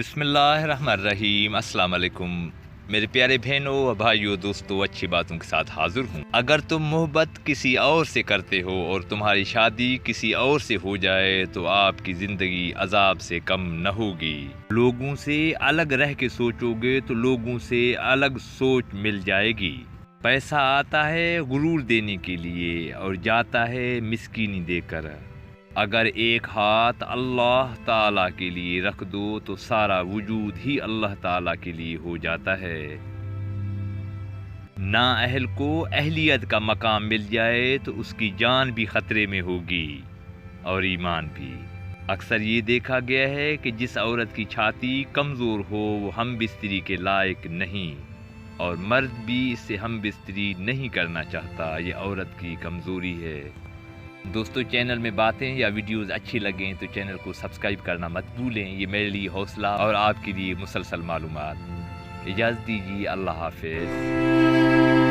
بسم اللہ الرحمن الرحیم۔ السلام علیکم میرے پیارے بہنوں و بھائیوں، دوستوں، اچھی باتوں کے ساتھ حاضر ہوں۔ اگر تم محبت کسی اور سے کرتے ہو اور تمہاری شادی کسی اور سے ہو جائے تو آپ کی زندگی عذاب سے کم نہ ہوگی۔ لوگوں سے الگ رہ کے سوچو گے تو لوگوں سے الگ سوچ مل جائے گی۔ پیسہ آتا ہے غرور دینے کے لیے اور جاتا ہے مسکینی دے کر۔ اگر ایک ہاتھ اللہ تعالیٰ کے لیے رکھ دو تو سارا وجود ہی اللہ تعالیٰ کے لیے ہو جاتا ہے۔ نااہل کو اہلیت کا مقام مل جائے تو اس کی جان بھی خطرے میں ہوگی اور ایمان بھی۔ اکثر یہ دیکھا گیا ہے کہ جس عورت کی چھاتی کمزور ہو وہ ہم بستری کے لائق نہیں، اور مرد بھی اس سے ہم بستری نہیں کرنا چاہتا۔ یہ عورت کی کمزوری ہے۔ دوستو، چینل میں باتیں یا ویڈیوز اچھی لگیں تو چینل کو سبسکرائب کرنا مت بھولیں۔ یہ میرے لیے حوصلہ اور آپ کے لیے مسلسل معلومات۔ اجازت دیجیے، اللہ حافظ۔